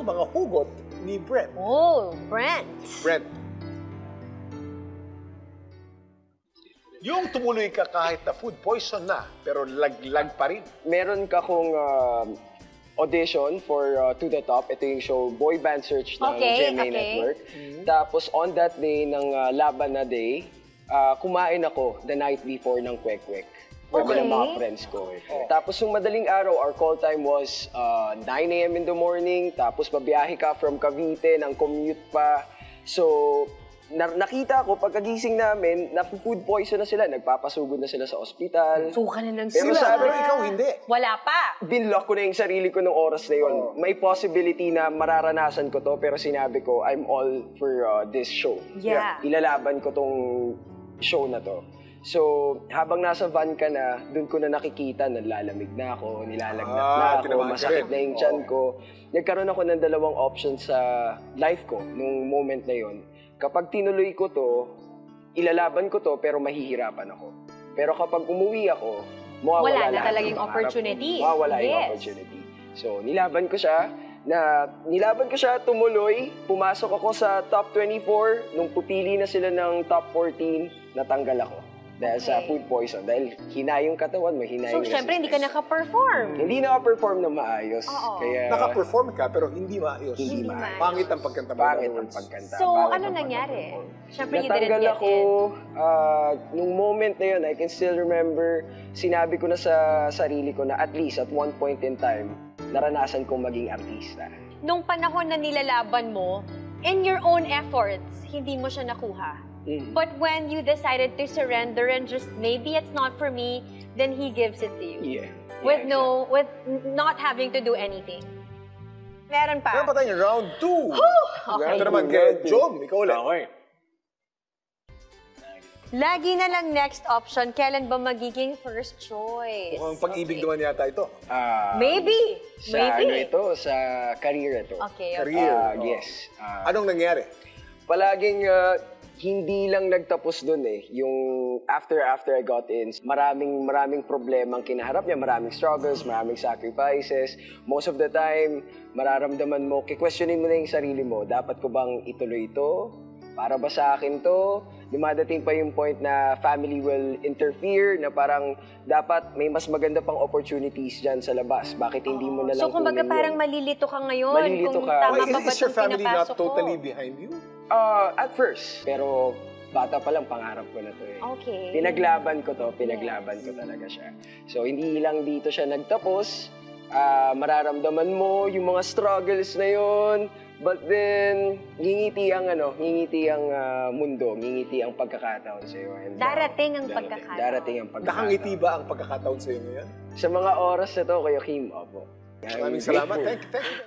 mga hugot ni Brent. Oh, Brent. Brent. Yung tumuloy ka kahit na food poison na, pero laglag pa rin. Meron ka kong audition for To The Top. Ito yung show, Boy Band Search ng GMA Network. Tapos on that day ng laban na day, kumain ako the night before ng kwek-kwek. With mga friends ko. Tapos yung madaling araw, our call time was 9 a.m. in the morning. Tapos babiyahe ka from Cavite, ng commute pa. So, nakita ko, pagkagising namin, na-food poison na sila. Nagpapasugod na sila sa ospital. Suka na ng Pero ikaw hindi. Wala pa. Binlock ko na yung sarili ko nung oras na yun. May possibility na mararanasan ko to, pero sinabi ko, I'm all for this show. Yeah. Ilalaban ko tong show na to. So, habang nasa van ka na, dun ko na nakikita, nalalamig na ako, nilalagnat na ako, masakit na yung tiyan ko. Nagkaroon ako ng dalawang options sa life ko nung moment na yun. Kapag tinuloy ko to, ilalaban ko to, pero mahihirapan ako. Pero kapag umuwi ako, mawawala na talagang opportunity. Mawawala yung opportunity. So, nilaban ko siya, tumuloy, pumasok ako sa top 24, nung pupili na sila ng top 14, natanggal ako. Dahil sa food poison. Dahil hinayong katawan mo, hinayong So, syempre, hindi ka naka-perform. Hindi naka-perform na maayos. Kaya, naka-perform ka, pero hindi maayos. Hindi maayos. Pangit ang pagkanta mo. Pangit ang pagkanta. So, ano nangyari? Syempre, you didn't natanggal get ako, nung moment na yun, I can still remember, sinabi ko na sa sarili ko na at least at one point in time, naranasan kong maging artista. Nung panahon na nilalaban mo, in your own efforts, hindi mo siya nakuha. But when you decided to surrender and just maybe it's not for me, then he gives it to you. Yeah. With not having to do anything. Meron pa. Meron pa tayong round 2. Okay. Ito naman kay Jom, ikaw ulit. Okay. Lagi na lang next option, kailan ba magiging first choice? Mukhang pag-ibig naman yata ito. Maybe. Sa ano ito, sa career ito. Okay. Career. Yes. Anong nangyari? Palaging hindi lang nagtapos dun eh. Yung after I got in, maraming problema ang kinaharap niya, maraming struggles, maraming sacrifices. Most of the time, mararamdaman mo, kikwestiyonin mo na yung sarili mo, dapat ko bang ituloy ito? Para ba sa akin to? Dumadating pa yung point na family will interfere, na parang dapat may mas maganda pang opportunities dyan sa labas. Bakit hindi mo na lang So, kumbaga kunin parang yun? malilito ka ngayon. Malilito kung ka. tama pa ba Is your itong family not pinapasok totally ko? behind you? At first, pero bata pa lang, pangarap ko na to eh. Okay. Pinaglaban ko to, pinaglaban ko talaga siya. So, hindi lang dito siya nagtapos. Mararamdaman mo yung mga struggles na yon, but then, ngingiti ang mundo, ngingiti ang pagkakataon sa'yo. And, Darating ang pagkakataon. Darating ang pagkakataon. Nakangiti ba ang pagkakataon sa'yo ngayon? Sa mga oras na to, Kuya Kim, opo. Maraming salamat. Thank you.